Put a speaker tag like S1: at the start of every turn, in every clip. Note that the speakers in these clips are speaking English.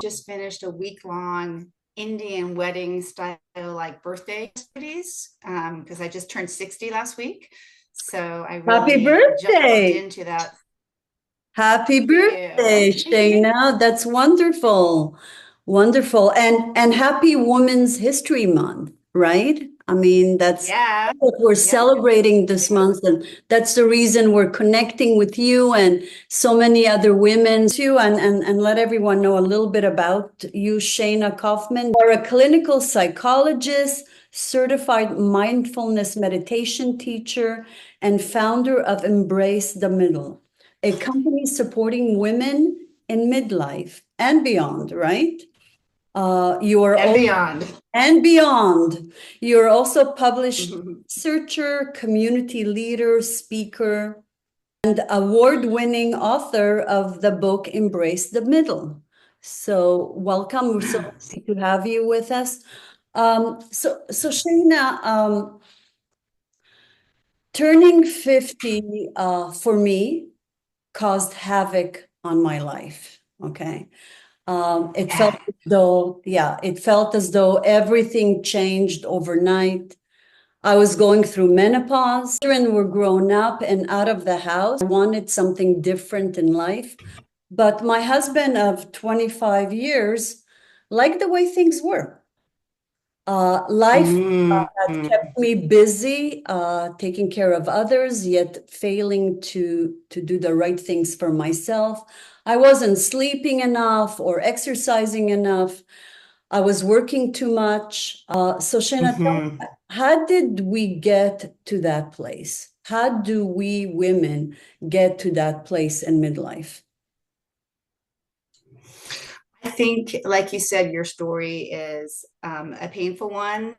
S1: Just finished a week-long Indian wedding style like birthday parties because I just turned 60 last week. So I
S2: Happy
S1: really jumped
S2: birthday.
S1: into that.
S2: Happy
S1: Thank you.
S2: birthday,
S1: Thank you.
S2: Shayna. That's wonderful. Wonderful. And happy Women's History Month, right? I mean, that's
S1: Yeah.
S2: what we're
S1: Yep.
S2: celebrating this month. And that's the reason we're connecting with you and so many other women too. And let everyone know a little bit about you, Shayna Kaufmann. You are a clinical psychologist, certified mindfulness meditation teacher, and founder of Embrace the Middle, a company supporting women in midlife and beyond, right? You are
S1: And
S2: also,
S1: beyond.
S2: and beyond. You're also published researcher, community leader, speaker, and award-winning author of the book Embrace the Middle. So welcome. We're so happy to have you with us. So Shayna, turning 50 for me caused havoc on my life. Okay. It felt
S1: Yeah.
S2: as though, yeah, it felt as though everything changed overnight. I was going through menopause. Children were grown up and out of the house. I wanted something different in life. But my husband of 25 years liked the way things were. Life
S1: Mm.
S2: had kept me busy, taking care of others, yet failing to do the right things for myself. I wasn't sleeping enough or exercising enough. I was working too much. So Shana,
S1: Mhm.
S2: how did we get to that place? How do we women get to that place in midlife?
S1: I think, like you said, your story is a painful one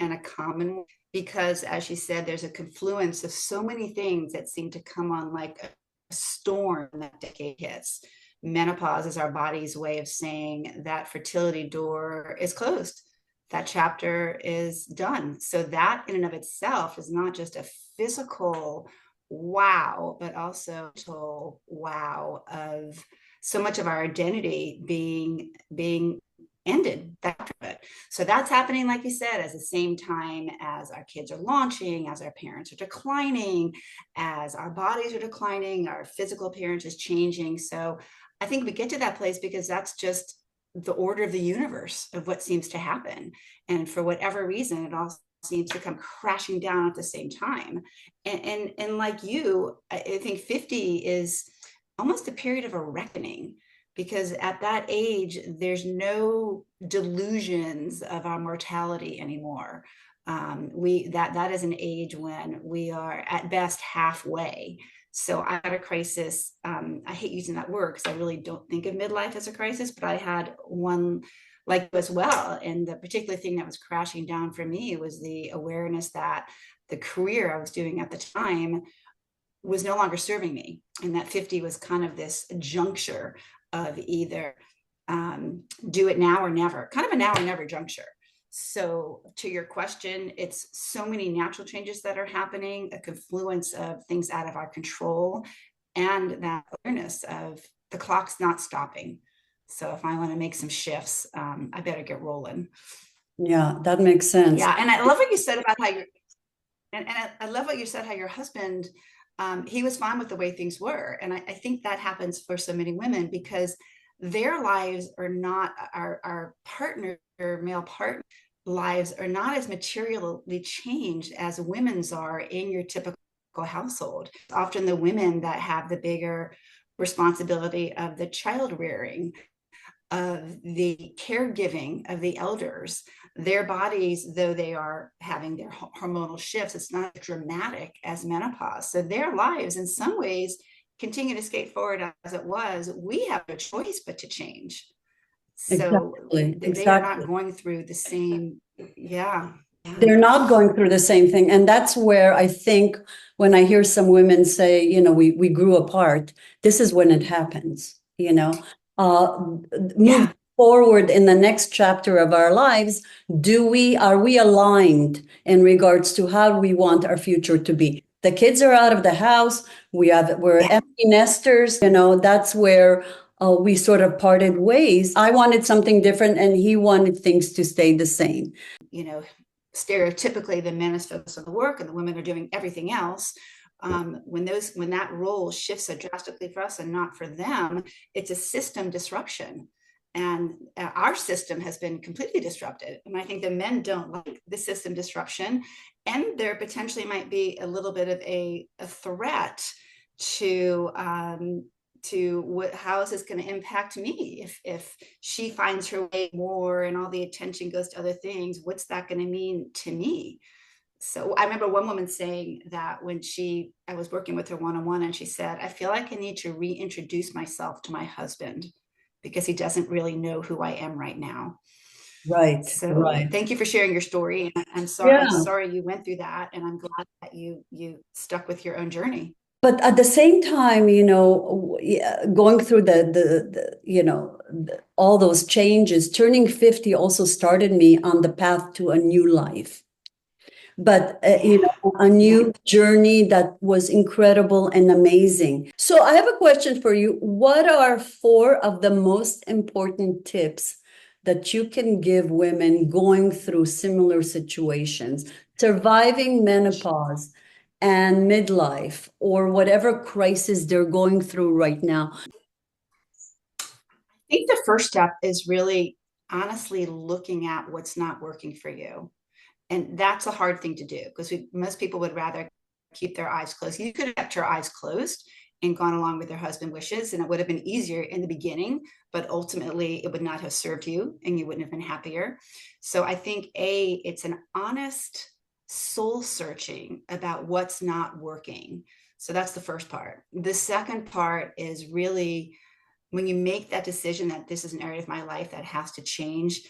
S1: and a common one because, as you said, there's a confluence of so many things that seem to come on like a storm that decade hits. Menopause is our body's way of saying that fertility door is closed. That chapter is done. So that in and of itself is not just a physical wow, but also a mental wow of so much of our identity being ended after it. So that's happening, like you said, at the same time as our kids are launching, as our parents are declining, as our bodies are declining, our physical appearance is changing. So I think we get to that place because that's just the order of the universe of what seems to happen. And for whatever reason, it all seems to come crashing down at the same time. And like you, I think 50 is almost a period of a reckoning because at that age there's no delusions of our mortality anymore. We that is an age when we are at best halfway. So I had a crisis. I hate using that word because I really don't think of midlife as a crisis, but I had one like as well. And the particular thing that was crashing down for me was the awareness that the career I was doing at the time was no longer serving me. And that 50 was kind of this juncture of either do it now or never, kind of a now or never juncture. So, to your question, it's so many natural changes that are happening, a confluence of things out of our control, and that awareness of the clock's not stopping. So, if I want to make some shifts, I better get rolling.
S2: Yeah, that makes sense.
S1: Yeah. And I love what you said about how you're and I love what you said, how your husband, he was fine with the way things were. And I think that happens for so many women because their lives are not, our partner, male partner lives are not as materially changed as women's are in your typical household. Often the women that have the bigger responsibility of the child rearing, of the caregiving of the elders, their bodies, though they are having their hormonal shifts, it's not as dramatic as menopause. So their lives, in some ways, continue to skate forward as it was. We have no choice but to change. So
S2: Exactly,
S1: they are not
S2: exactly.
S1: going through the same, yeah. Yeah.
S2: They're not going through the same thing. And that's where I think when I hear some women say, we grew apart, this is when it happens, uh, move
S1: Yeah.
S2: forward in the next chapter of our lives. Are we aligned in regards to how we want our future to be? The kids are out of the house. We're
S1: Yeah.
S2: empty nesters. That's where we sort of parted ways. I wanted something different and he wanted things to stay the same.
S1: You know, stereotypically the men is focused on the work and the women are doing everything else. When that role shifts so drastically for us and not for them, it's a system disruption. And our system has been completely disrupted. And I think the men don't like the system disruption. And there potentially might be a little bit of a threat to how is this going to impact me if she finds her way more and all the attention goes to other things. What's that going to mean to me? So I remember one woman saying that when I was working with her one-on-one, and she said, I feel like I need to reintroduce myself to my husband because he doesn't really know who I am right now.
S2: Right,
S1: So
S2: right.
S1: thank you for sharing your story.
S2: Yeah.
S1: I'm sorry you went through that, and I'm glad that you stuck with your own journey.
S2: But at the same time, going through all those changes, turning 50 also started me on the path to a new life. But,
S1: Yeah.
S2: a
S1: Yeah.
S2: new journey that was incredible and amazing. So I have a question for you. What are four of the most important tips that you can give women going through similar situations, surviving menopause and midlife, or whatever crisis they're going through right now?
S1: I think the first step is really honestly looking at what's not working for you. And that's a hard thing to do because most people would rather keep their eyes closed. You could have kept your eyes closed and gone along with your husband's wishes, and it would have been easier in the beginning, but ultimately it would not have served you and you wouldn't have been happier. So I think it's an honest soul searching about what's not working. So that's the first part. The second part is really when you make that decision that this is an area of my life that has to change,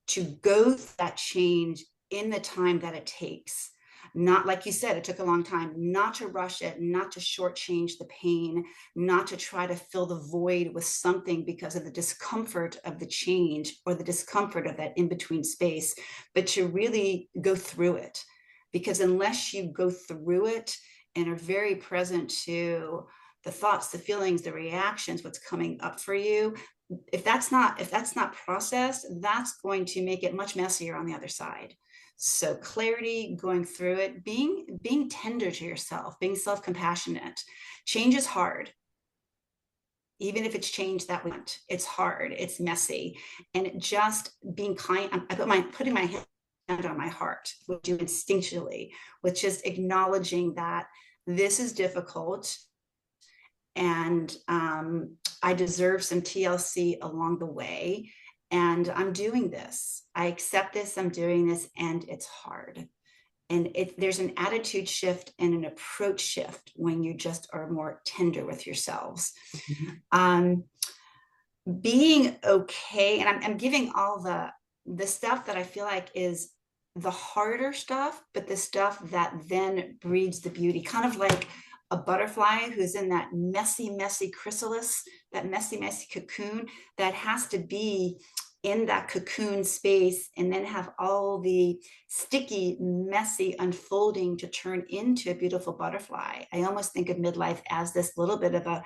S1: to go through that change in the time that it takes. Not like you said, it took a long time, not to rush it, not to shortchange the pain, not to try to fill the void with something because of the discomfort of the change or the discomfort of that in between space, but to really go through it. Because unless you go through it and are very present to the thoughts, the feelings, the reactions, what's coming up for you, if that's not processed, that's going to make it much messier on the other side. So clarity, going through it, being tender to yourself, being self-compassionate. Change is hard. Even if it's change that we want, it's hard, it's messy. And just being kind, putting my hand on my heart, which I do instinctually, with just acknowledging that this is difficult and I deserve some TLC along the way. And I'm doing this. I accept this. I'm doing this, and it's hard. And there's an attitude shift and an approach shift when you just are more tender with yourselves. Um, Being okay, and I'm giving all the stuff that I feel like is the harder stuff, but the stuff that then breeds the beauty, kind of like a butterfly who's in that messy chrysalis, that messy cocoon that has to be in that cocoon space and then have all the sticky, messy unfolding to turn into a beautiful butterfly. I almost think of midlife as this little bit of a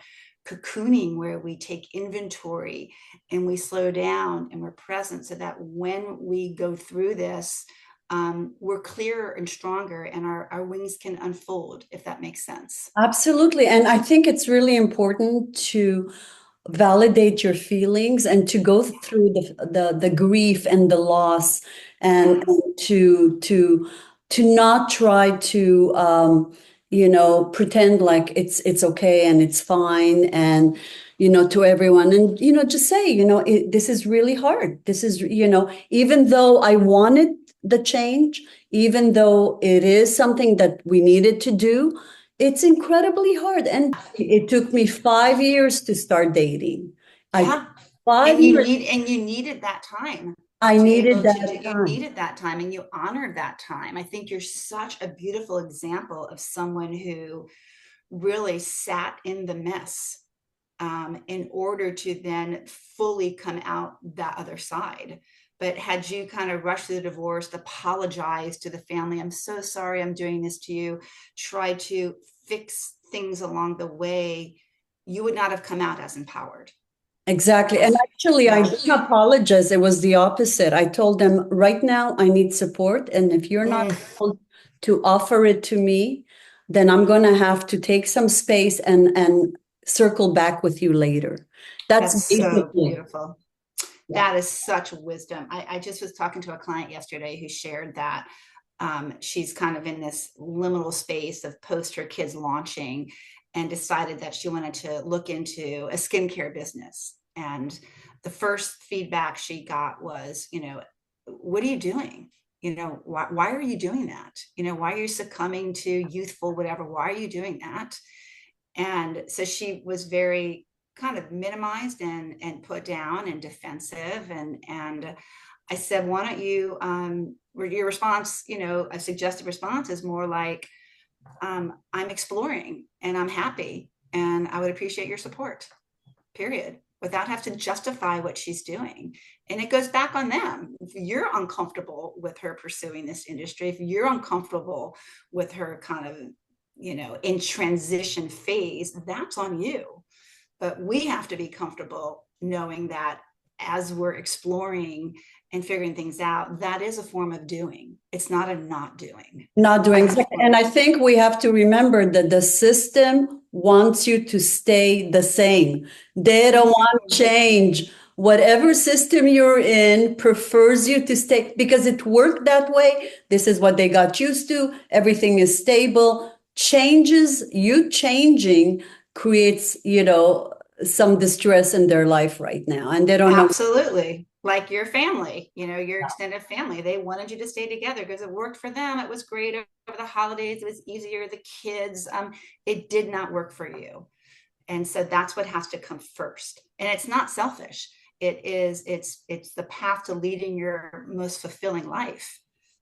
S1: cocooning where we take inventory and we slow down and we're present so that when we go through this, we're clearer and stronger and our wings can unfold, if that makes sense.
S2: Absolutely. And I think it's really important to validate your feelings and to go through the grief and the loss, and
S1: Yes.
S2: to not try to pretend like it's okay and it's fine, and to everyone, and just say, this is really hard. This is, even though I wanted the change, even though it is something that we needed to do, it's incredibly hard. And it took me 5 years to start dating. I
S1: Yeah.
S2: 5 years.
S1: And you needed that time
S2: I
S1: to be
S2: needed
S1: able to do,
S2: that
S1: you
S2: time.
S1: needed that time and you honored that time. I think you're such a beautiful example of someone who really sat in the mess in order to then fully come out that other side. But had you kind of rushed through the divorce, apologize to the family, I'm so sorry I'm doing this to you, try to fix things along the way, you would not have come out as empowered.
S2: Exactly. And
S1: As
S2: actually, I
S1: yeah,
S2: didn't apologize. It was the opposite. I told them, right now, I need support. And if you're not
S1: mm,
S2: able to offer it to me, then I'm going to have to take some space and circle back with you later. That's
S1: that's so
S2: basically,
S1: beautiful.
S2: yeah.
S1: That is such wisdom. I just was talking to a client yesterday who shared that she's kind of in this liminal space of post her kids launching and decided that she wanted to look into a skincare business. And the first feedback she got was, what are you doing? Why are you doing that? Why are you succumbing to youthful, whatever? Why are you doing that? And so she was very kind of minimized and put down and defensive. And I said, why don't you, your response, a suggested response is more like, I'm exploring and I'm happy and I would appreciate your support, period, without having to justify what she's doing. And it goes back on them. If you're uncomfortable with her pursuing this industry, if you're uncomfortable with her kind of, in transition phase, that's on you. But we have to be comfortable knowing that as we're exploring and figuring things out, that is a form of doing. It's not a not doing.
S2: Not doing. And
S1: Form.
S2: I think we have to remember that the system wants you to stay the same. They don't want
S1: Mm-hmm.
S2: change. Whatever system you're in prefers you to stay because it worked that way. This is what they got used to. Everything is stable. Changes, you changing creates, some distress in their life right now. And they don't know.
S1: Absolutely. Like your family, your extended family, they wanted you to stay together because it worked for them. It was great over the holidays. It was easier. The kids, it did not work for you. And so that's what has to come first. And it's not selfish. It's the path to leading your most fulfilling life,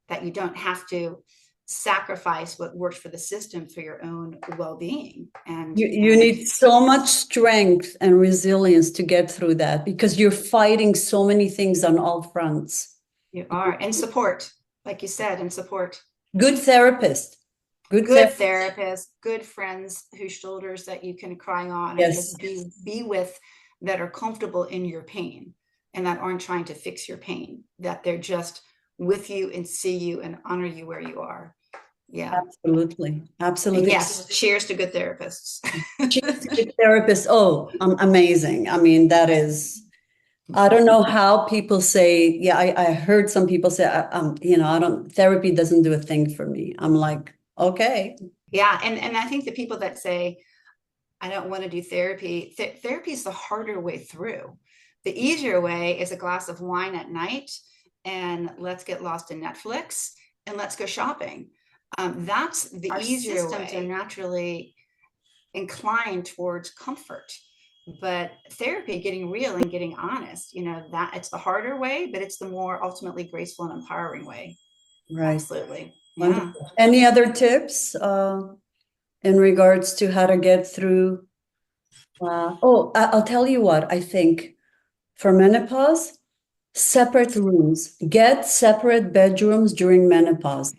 S1: that you don't have to sacrifice what works for the system for your own well-being. and
S2: You
S1: and
S2: need so much strength and resilience to get through that because you're fighting so many things on all fronts.
S1: you are, and support, like you said, and support.
S2: Good therapist. Good
S1: Good
S2: therapist.
S1: therapists, good friends whose shoulders that you can cry on and
S2: Yes.
S1: just be with, that are comfortable in your pain and that aren't trying to fix your pain, that they're just with you and see you and honor you where you are. Yeah.
S2: Absolutely.
S1: And
S2: Absolutely.
S1: yes, cheers to good therapists.
S2: She's a good therapist. Oh, amazing. I mean, that is, I don't know how people say, yeah, I heard some people say, therapy doesn't do a thing for me. I'm like, okay.
S1: Yeah. And I think the people that say, I don't want to do therapy, therapy is the harder way through. The easier way is a glass of wine at night and let's get lost in Netflix and let's go shopping. That's the Our easier systems way. Are naturally inclined towards comfort. But therapy, getting real and getting honest, that it's the harder way, but it's the more ultimately graceful and empowering way.
S2: Right.
S1: Absolutely. Yeah.
S2: Wonderful. Any other tips in regards to how to get through? I'll tell you what, I think for menopause, separate rooms, get separate bedrooms during menopause,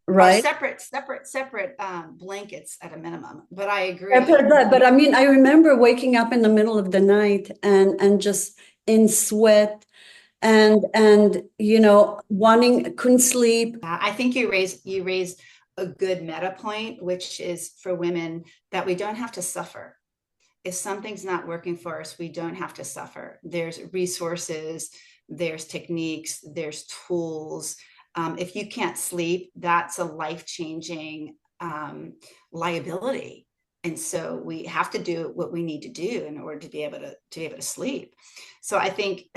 S1: Or
S2: right?
S1: separate blankets at a minimum. But I agree.
S2: Separate but I mean, I remember waking up in the middle of the night and just in sweat and wanting, couldn't sleep.
S1: I think you raise a good meta point, which is for women, that we don't have to suffer. If something's not working for us, we don't have to suffer. There's resources, there's techniques, there's tools. If you can't sleep, that's a life-changing liability. And so we have to do what we need to do in order to be able to sleep. So I think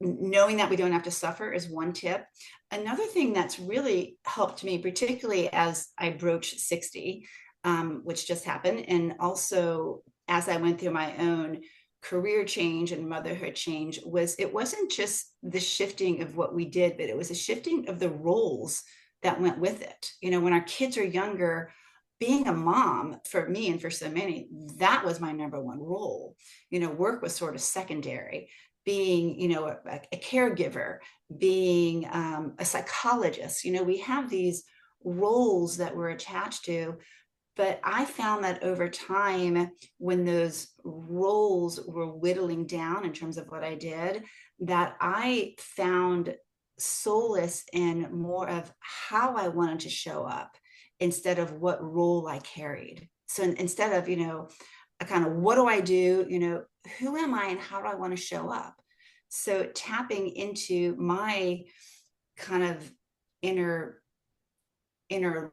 S1: knowing that we don't have to suffer is one tip. Another thing that's really helped me, particularly as I broached 60, which just happened, and also as I went through my own career change and motherhood change, was it wasn't just the shifting of what we did, but it was a shifting of the roles that went with it. When our kids are younger, being a mom for me and for so many, that was my number one role. Work was sort of secondary. Being, a caregiver, being a psychologist, we have these roles that we're attached to, But I found that over time, when those roles were whittling down in terms of what I did, that I found solace in more of how I wanted to show up instead of what role I carried. So instead of, a kind of what do I do, who am I and how do I want to show up? So tapping into my kind of inner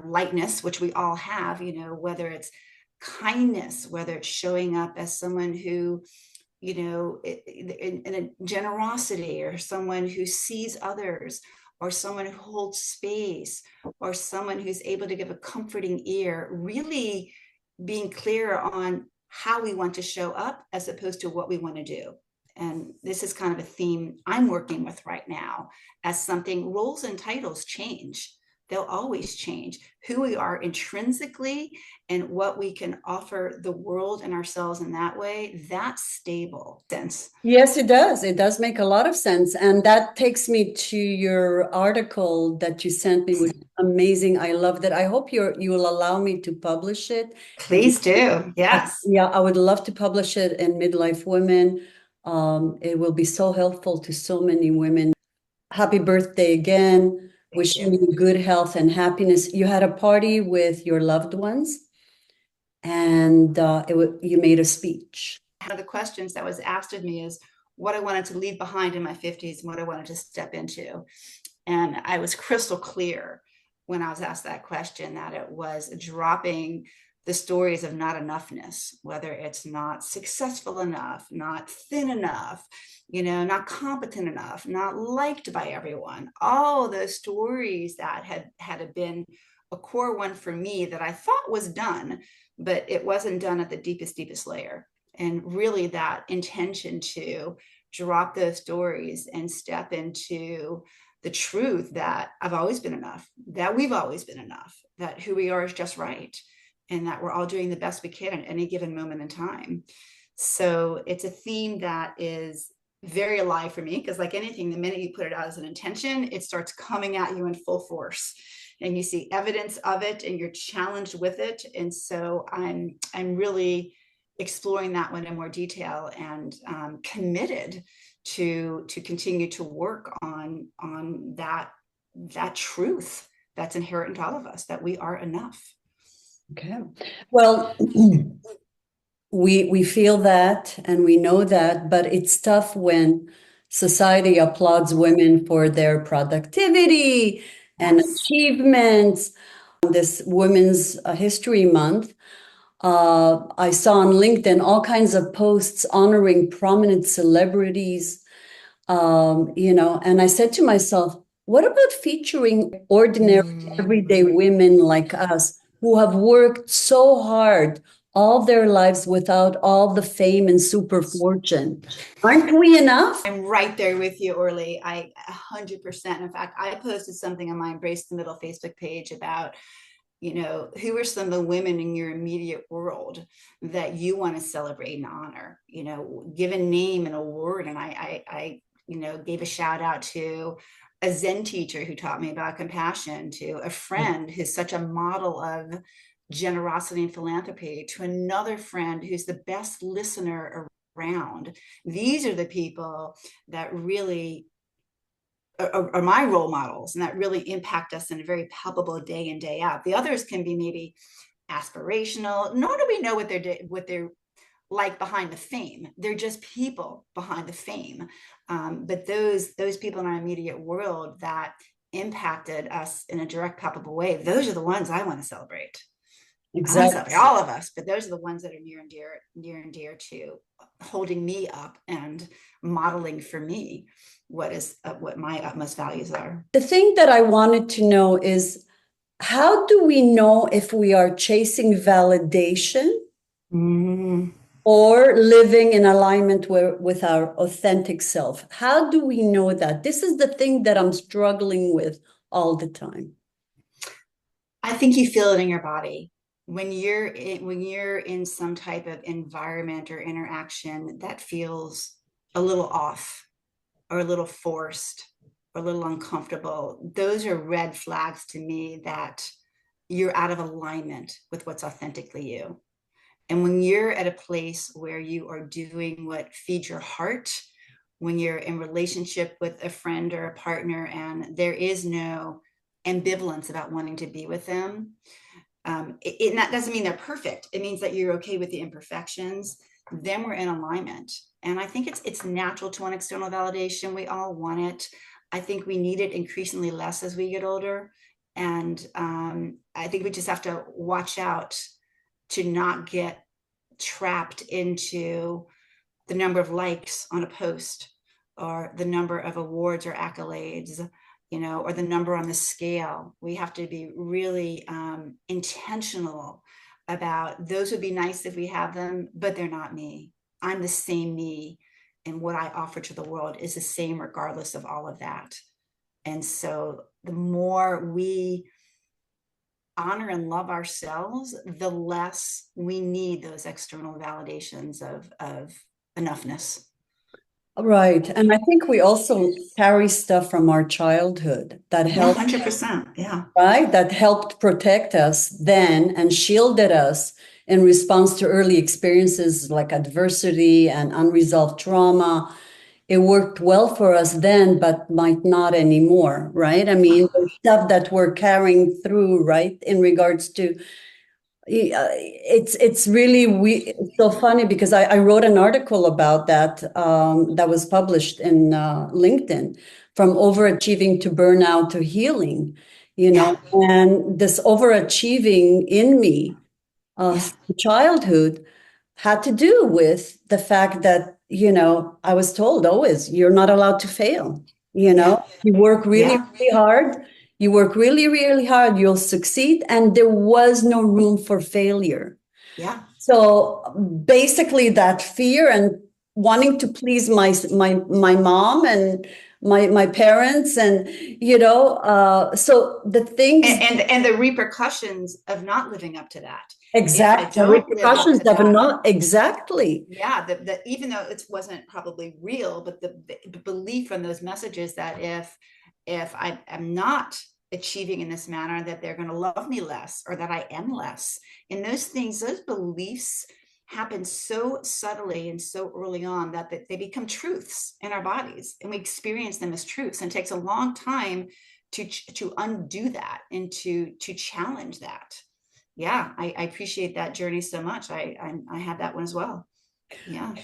S1: lightness, which we all have, whether it's kindness, whether it's showing up as someone who, in a generosity, or someone who sees others, or someone who holds space, or someone who's able to give a comforting ear, really being clear on how we want to show up as opposed to what we want to do. And this is kind of a theme I'm working with right now, as something roles and titles change. They'll always change. Who we are intrinsically and what we can offer the world and ourselves in that way, that's stable. Sense.
S2: Yes, it does. It does make a lot of sense. And that takes me to your article that you sent me, which is amazing. I loved it. I hope you will allow me to publish it.
S1: Please do. Yes.
S2: Yeah, I would love to publish it in Midlife Women. It will be so helpful to so many women. Happy birthday again.
S1: Thank
S2: Wishing
S1: you.
S2: you good health and happiness. You had a party with your loved ones, and you made a speech.
S1: One of the questions that was asked of me is what I wanted to leave behind in my 50s and what I wanted to step into. And I was crystal clear when I was asked that question that it was dropping the stories of not enoughness, whether it's not successful enough, not thin enough, not competent enough, not liked by everyone. All those stories that had been a core one for me that I thought was done, but it wasn't done at the deepest layer. And really that intention to drop those stories and step into the truth that I've always been enough, that we've always been enough, that who we are is just right, and that we're all doing the best we can at any given moment in time. So it's a theme that is very alive for me, because like anything, the minute you put it out as an intention, it starts coming at you in full force, and you see evidence of it and you're challenged with it. And so I'm really exploring that one in more detail, and committed to continue to work on that truth that's inherent in all of us, that we are enough.
S2: Okay. Well, we feel that and we know that, but it's tough when society applauds women for their productivity and
S1: Yes.
S2: achievements. This Women's History Month, I saw on LinkedIn all kinds of posts honoring prominent celebrities, and I said to myself, what about featuring ordinary, everyday women like us who have worked so hard all their lives without all the fame and super fortune? Aren't we enough?
S1: I'm right there with you, Orly. I 100%. In fact, I posted something on my Embrace the Middle Facebook page about, who are some of the women in your immediate world that you want to celebrate and honor, give a name and a word. And I gave a shout out to a Zen teacher who taught me about compassion, to a friend who's such a model of generosity and philanthropy, to another friend who's the best listener around. These are the people that really are my role models and that really impact us in a very palpable day in, day out. The others can be maybe aspirational, nor do we know what they're like behind the fame. They're just people behind the fame. But those people in our immediate world that impacted us in a direct, palpable way, those are the ones I want to celebrate. I want to celebrate
S2: Exactly.
S1: all of us, but those are the ones that are near and dear to holding me up and modeling for me what my utmost values are.
S2: The thing that I wanted to know is, how do we know if we are chasing validation
S1: Mm.
S2: or living in alignment with our authentic self? How do we know that? This is the thing that I'm struggling with all the time.
S1: I think you feel it in your body when you're in some type of environment or interaction that feels a little off, or a little forced, or a little uncomfortable. Those are red flags to me that you're out of alignment with what's authentically you. And when you're at a place where you are doing what feeds your heart, when you're in relationship with a friend or a partner and there is no ambivalence about wanting to be with them, that doesn't mean they're perfect. It means that you're okay with the imperfections. Then we're in alignment. And I think it's natural to want external validation. We all want it. I think we need it increasingly less as we get older. And I think we just have to watch out to not get trapped into the number of likes on a post or the number of awards or accolades, or the number on the scale. We have to be really intentional about those would be nice if we have them, but they're not me. I'm the same me. And what I offer to the world is the same regardless of all of that. And so the more we honor and love ourselves, the less we need those external validations of enoughness.
S2: Right. And I think we also carry stuff from our childhood that
S1: Yeah,
S2: helped,
S1: 100%. Yeah.
S2: right? That helped protect us then and shielded us in response to early experiences like adversity and unresolved trauma. It worked well for us then, but might not anymore, right? I mean, the stuff that we're carrying through, right, in regards to it's really it's so funny because I wrote an article about that that was published in LinkedIn, from overachieving to burnout to healing,
S1: Yeah.
S2: and this overachieving in me,
S1: Yeah.
S2: childhood, had to do with the fact that, I was told always, you're not allowed to fail.
S1: Yeah.
S2: You work really,
S1: Yeah.
S2: really hard. You work really, really hard, you'll succeed. And there was no room for failure.
S1: Yeah.
S2: So basically that fear and wanting to please my mom and my parents and, so the things.
S1: And the repercussions of not living up to that. If I
S2: Exact, the
S1: don't live up
S2: repercussions
S1: to
S2: of
S1: that,
S2: not exactly.
S1: yeah, the even though it wasn't probably real, but the belief from those messages that if I am not achieving in this manner, that they're going to love me less or that I am less. And those things, those beliefs happen so subtly and so early on that they become truths in our bodies, and we experience them as truths. And it takes a long time to undo that and to challenge that. Yeah, I appreciate that journey so much. I had that one as well. Yeah,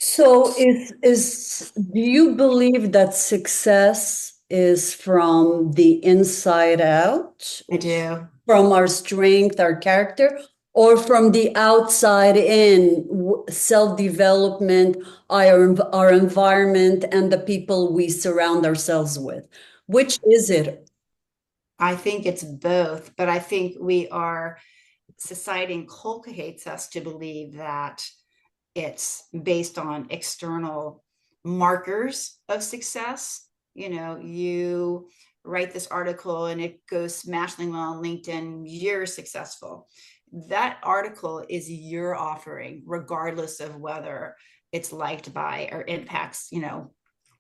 S2: So do you believe that success is from the inside out,
S1: I do.
S2: from our strength, our character, or from the outside in, self-development, our environment, and the people we surround ourselves with? Which is it?
S1: I think it's both, but I think society inculcates us to believe that it's based on external markers of success. You write this article and it goes smashing well on LinkedIn, you're successful. That article is your offering, regardless of whether it's liked by or impacts,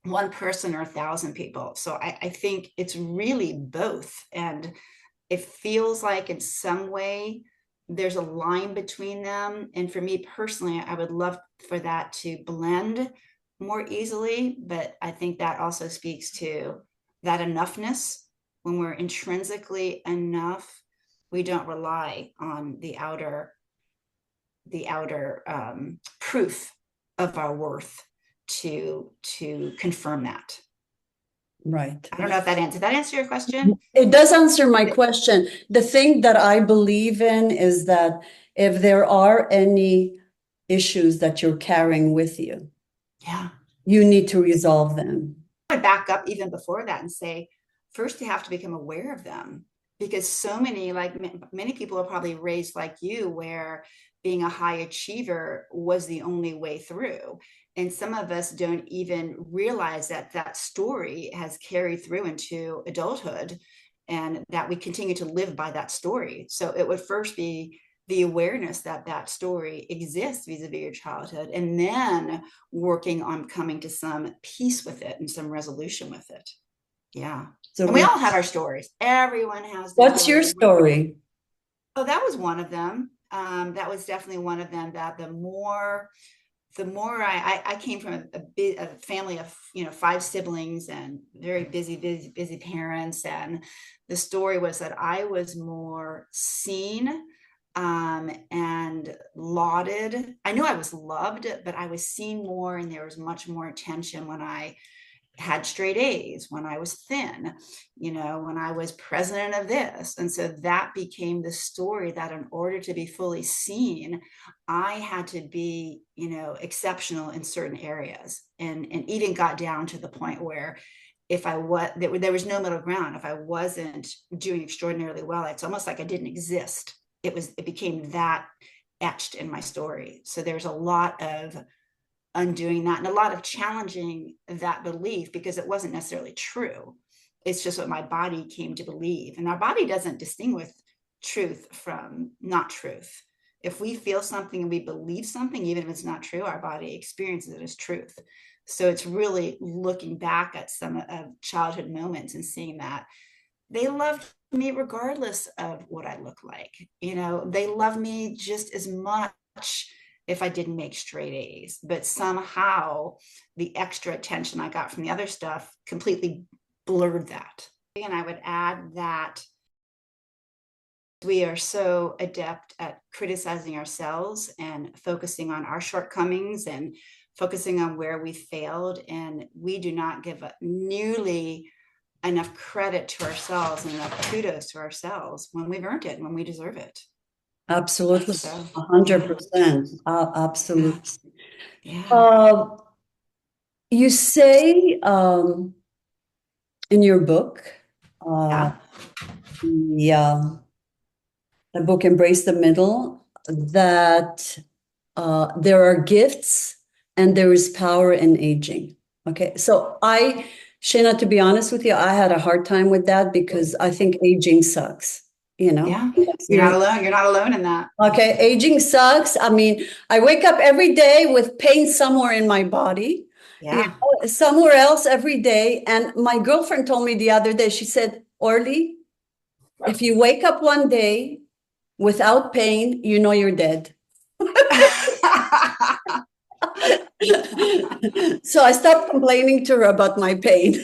S1: one person or 1,000 people. So I think it's really both. And it feels like in some way there's a line between them. And for me personally, I would love for that to blend more easily. But I think that also speaks to that enoughness. When we're intrinsically enough, we don't rely on the outer proof of our worth to confirm that.
S2: Right.
S1: I don't know if that answer your question.
S2: It does answer my question. The thing that I believe in is that if there are any issues that you're carrying with you,
S1: Yeah.
S2: you need to resolve them.
S1: I back up even before that and say, first you have to become aware of them, because so many, like many people are probably raised like you, where being a high achiever was the only way through. And some of us don't even realize that that story has carried through into adulthood and that we continue to live by that story. So it would first be the awareness that that story exists vis-a-vis your childhood, and then working on coming to some peace with it and some resolution with it. Yeah.
S2: So
S1: And we all have our stories. Everyone has their
S2: what's your
S1: story.
S2: story?
S1: Oh, that was one of them. That was definitely one of them. That the more I came from a family of, you know, five siblings and very busy parents, and the story was that I was more seen and lauded. I knew I was loved, but I was seen more, and there was much more attention when I had straight A's, when I was thin, you know, when I was president of this. And so that became the story, that in order to be fully seen, I had to be, you know, exceptional in certain areas. And even got down to the point where if I was, there was no middle ground. If I wasn't doing extraordinarily well, it's almost like I didn't exist. It became that etched in my story. So there's a lot of undoing that and a lot of challenging that belief, because it wasn't necessarily true. It's just what my body came to believe. And our body doesn't distinguish truth from not truth. If we feel something and we believe something, even if it's not true, our body experiences it as truth. So it's really looking back at some of childhood moments and seeing that they loved me regardless of what I look like. You know, they love me just as much if I didn't make straight A's, but somehow the extra attention I got from the other stuff completely blurred that. And I would add that we are so adept at criticizing ourselves and focusing on our shortcomings and focusing on where we failed. And we do not give nearly enough credit to ourselves and enough kudos to ourselves when we've earned it, when we deserve it.
S2: Absolutely.
S1: So, yeah,
S2: 100%.
S1: yeah,
S2: Absolutely.
S1: yeah,
S2: Uh, you say in your book, uh,
S1: yeah,
S2: yeah, the book Embrace the Middle, that there are gifts and there is power in aging. Okay. So Shayna, to be honest with you, I had a hard time with that because I think aging sucks, you know?
S1: yeah. You're not
S2: Seriously.
S1: alone. You're not alone in that.
S2: Okay, aging sucks. I mean, I wake up every day with pain somewhere in my body, you
S1: Yeah.
S2: know, somewhere else every day. And my girlfriend told me the other day, she said, Orly, if you wake up one day without pain, you know you're dead. So I stopped complaining to her about my pain.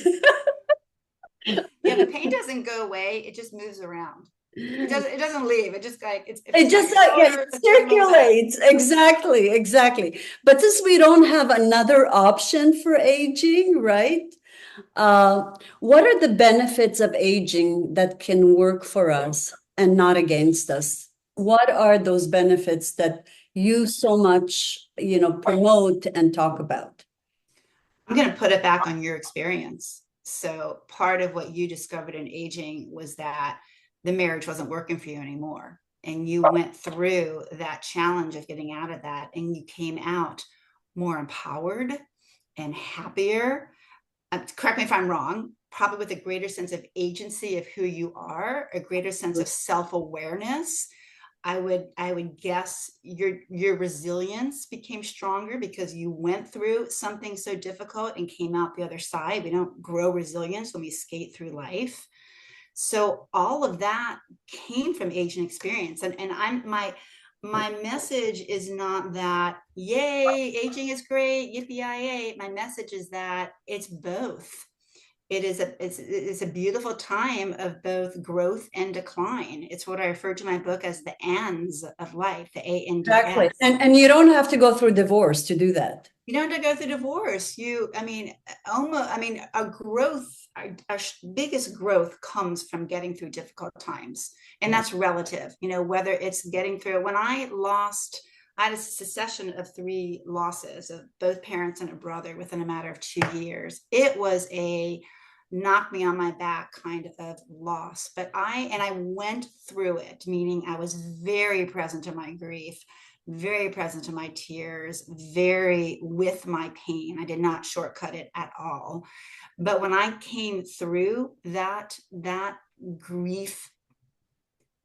S1: Yeah, the pain doesn't go away. It just moves around. It doesn't leave. It just like it's if
S2: It
S1: it's on
S2: just
S1: your
S2: yeah,
S1: shoulder,
S2: it
S1: it's there a little bit.
S2: circulates. Exactly, exactly. But since we don't have another option for aging, right? What are the benefits of aging that can work for us and not against us? What are those benefits that you so much, you know, promote and talk about?
S1: I'm going to put it back on your experience. So part of what you discovered in aging was that the marriage wasn't working for you anymore. And you went through that challenge of getting out of that, and you came out more empowered and happier. Correct me if I'm wrong, probably with a greater sense of agency of who you are, a greater sense of self-awareness. I would guess your resilience became stronger because you went through something so difficult and came out the other side. We don't grow resilience when we skate through life. So all of that came from aging experience. And my message is not that yay, aging is great, yippee My message is that it's both. It's a beautiful time of both growth and decline. It's what I refer to in my book as the ands of life, the
S2: Exactly.
S1: ANDS.
S2: And you don't have to go through divorce to do that.
S1: You don't have to go through divorce. A growth, our biggest growth comes from getting through difficult times. And
S2: Yeah.
S1: that's relative, you know, whether it's getting through. When I had a succession of three losses of both parents and a brother within a matter of 2 years. It was a knock me on my back kind of loss. But I went through it, meaning I was very present to my grief, very present to my tears, very with my pain. I did not shortcut it at all. But when I came through that grief,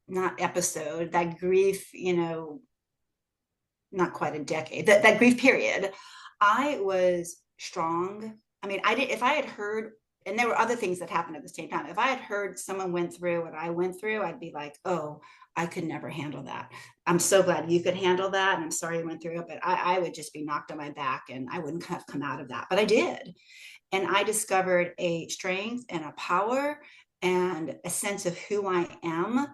S1: not episode, that grief, you know, not quite a decade, that grief period, I was strong. I mean, I did, if I had heard, and there were other things that happened at the same time. If I had heard someone went through what I went through, I'd be like, oh, I could never handle that. I'm so glad you could handle that. And I'm sorry you went through it, but I would just be knocked on my back and I wouldn't have come out of that. But I did. And I discovered a strength and a power and a sense of who I am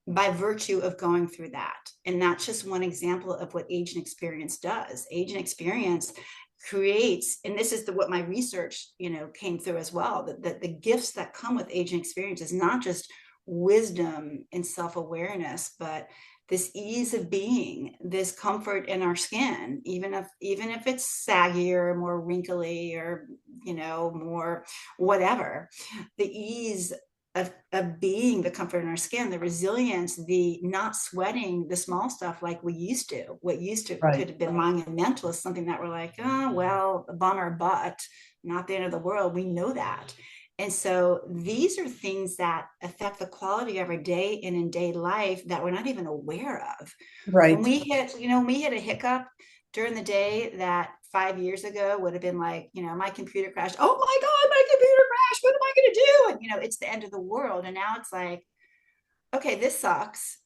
S1: by virtue of going through that. And that's just one example of what age and experience does. Age and experience creates, and this is what my research, came through as well, that the gifts that come with age and experience is not just wisdom and self-awareness, but this ease of being, this comfort in our skin, even if it's saggier, more wrinkly, or more whatever, the ease of being, the comfort in our skin, the resilience, the not sweating the small stuff like we used to. What used to
S2: Right.
S1: could have been monumental is something that we're like, oh well, a bummer, but not the end of the world. We know that. And so these are things that affect the quality of our day and in day life that we're not even aware of. When
S2: Right.
S1: we hit a hiccup during the day that 5 years ago would have been like, my computer crashed. Oh my God, my computer crashed. What am I going to do? And, it's the end of the world. And now it's like, okay, this sucks,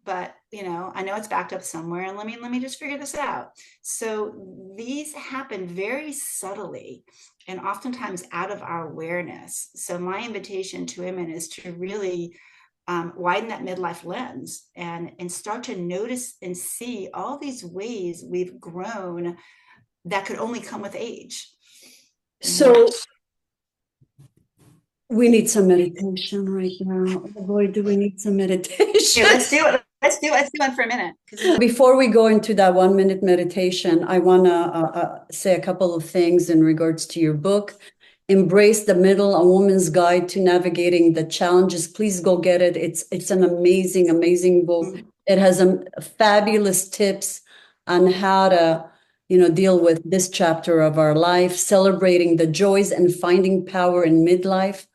S1: but I know it's backed up somewhere, and let me just figure this out. So these happen very subtly and oftentimes out of our awareness. So my invitation to women is to really widen that midlife lens and start to notice and see all these ways we've grown that could only come with age.
S2: So we need some meditation right now. Oh boy, do we need some meditation.
S1: Okay, let's do it. Let's do one for a minute.
S2: Before we go into that 1 minute meditation, I want to say a couple of things in regards to your book, Embrace the Middle, A Woman's Guide to Navigating the Challenges. Please go get it. It's an amazing, amazing book. It has fabulous tips on how to, deal with this chapter of our life, celebrating the joys and finding power in midlife.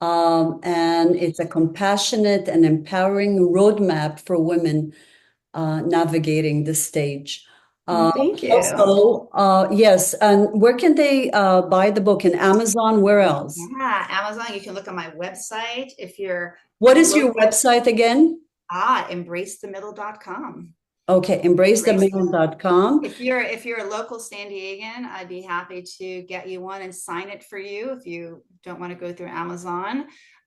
S2: And it's a compassionate and empowering roadmap for women navigating the stage.
S1: Thank you.
S2: Also, yes, and where can they buy the book? In Amazon? Where else?
S1: Yeah, Amazon. You can look on my website if you're
S2: What is your
S1: local.
S2: website again?
S1: Embracethemiddle.com.
S2: Okay, embracethemiddle.com.
S1: If you're a local San Diegan, I'd be happy to get you one and sign it for you if you don't want to go through Amazon.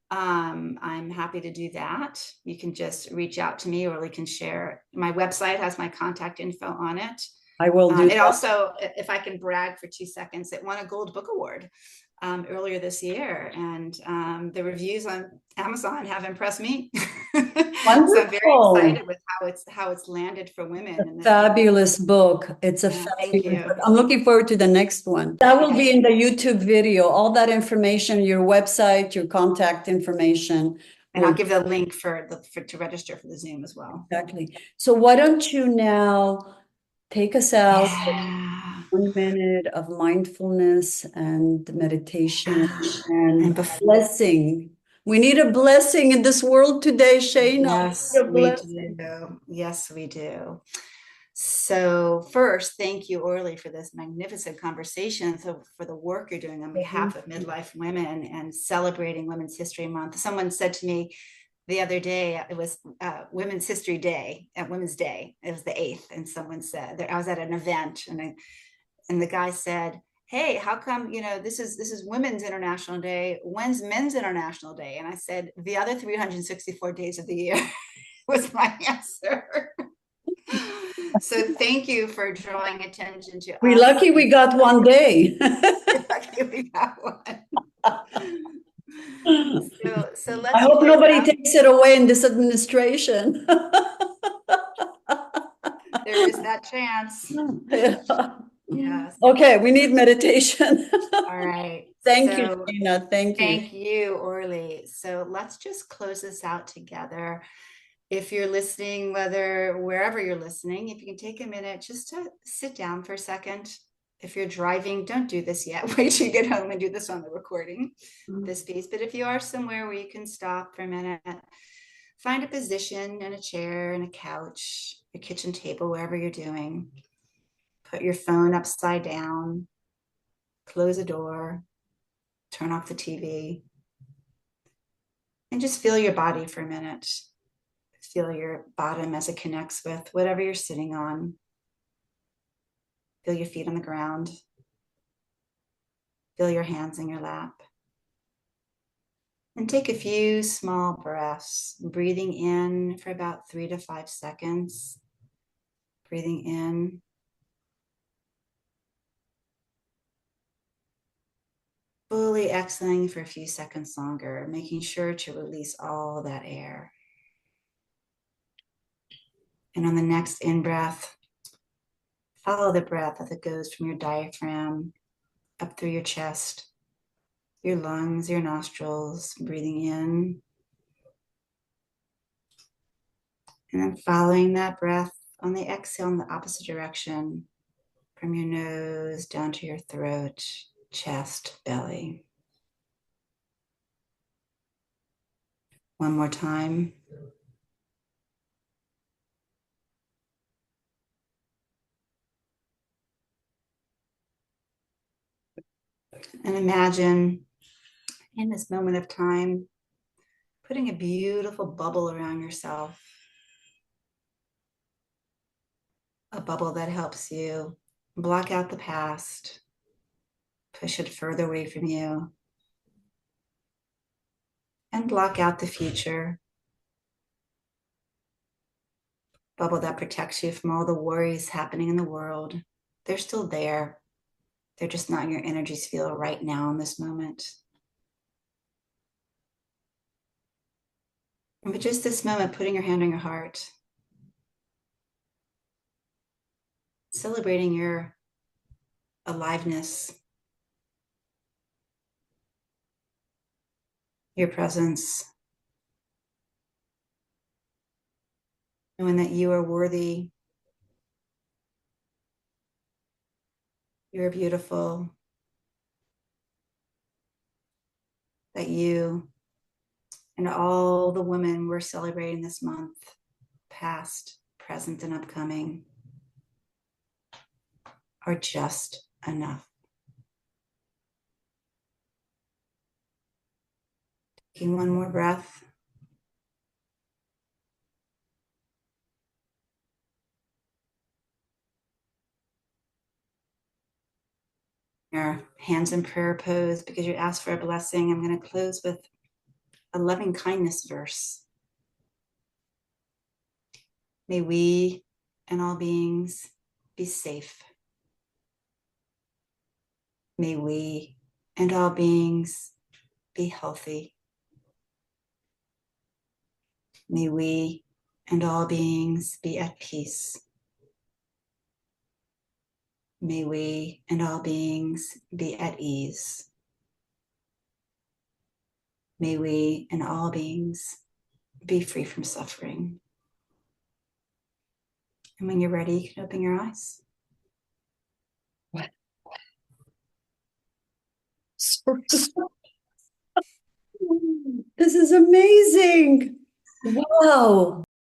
S1: I'm happy to do that. You can just reach out to me, or we can share. My website has my contact info on it.
S2: I will do
S1: It
S2: that.
S1: also, if I can brag for 2 seconds, it won a Gold Book Award earlier this year, and the reviews on Amazon have impressed me.
S2: Wonderful.
S1: So I'm very excited with how it's landed for women.
S2: Fabulous book. It's a
S1: Thank
S2: fabulous
S1: you.
S2: book. I'm looking forward to the next one. That will be in the YouTube video. All that information, your website, your contact information.
S1: And I'll give the link to register for the Zoom as well.
S2: Exactly. So why don't you now take us out
S1: Yeah.
S2: 1 minute of mindfulness and meditation and
S1: before,
S2: blessing. We need a blessing in this world today, Shayna.
S1: yes, we do. Yes, we do. So first, thank you, Orly, for this magnificent conversation. So for the work you're doing on behalf of midlife women and celebrating Women's History Month. Someone said to me the other day, it was Women's History Day, at Women's Day. It was the 8th. And someone said, I was at an event, and the guy said, hey, how come, this is Women's International Day. When's Men's International Day? And I said, the other 364 days of the year was my answer. So thank you for drawing attention to
S2: We're
S1: us.
S2: lucky we got one day.
S1: Lucky we got one. So let's
S2: I hope
S1: close
S2: nobody
S1: out.
S2: takes it away in this administration.
S1: There is that chance.
S2: Yeah.
S1: Yes.
S2: Okay, we need meditation.
S1: All right.
S2: Thank you, Shayna. Thank you.
S1: Thank you, Orly. So let's just close this out together. If you're listening, wherever you're listening, if you can take a minute just to sit down for a second. If you're driving, don't do this yet. Wait till you get home and do this on the recording, this piece. But if you are somewhere where you can stop for a minute, find a position in a chair, in a couch, a kitchen table, wherever you're doing. Put your phone upside down, close the door, turn off the TV, and just feel your body for a minute. Feel your bottom as it connects with whatever you're sitting on. Feel your feet on the ground. Feel your hands in your lap. And take a few small breaths, breathing in for about 3 to 5 seconds. Breathing in. Fully exhaling for a few seconds longer, making sure to release all that air. And on the next in-breath, follow the breath as it goes from your diaphragm up through your chest, your lungs, your nostrils, breathing in. And then following that breath on the exhale in the opposite direction, from your nose down to your throat, chest, belly. One more time. And imagine in this moment of time, putting a beautiful bubble around yourself, a bubble that helps you block out the past, push it further away from you, and block out the future. Bubble that protects you from all the worries happening in the world. They're still there. They're just not in your energy field right now in this moment. But just this moment, putting your hand on your heart, celebrating your aliveness, your presence, knowing that you are worthy, you're beautiful, that you and all the women we're celebrating this month, past, present, and upcoming, are just enough. Taking one more breath. Your hands in prayer pose because you asked for a blessing. I'm going to close with a loving kindness verse. May we and all beings be safe. May we and all beings be healthy. May we and all beings be at peace. May we and all beings be at ease. May we and all beings be free from suffering. And when you're ready, you can open your eyes.
S2: This is amazing. Wow.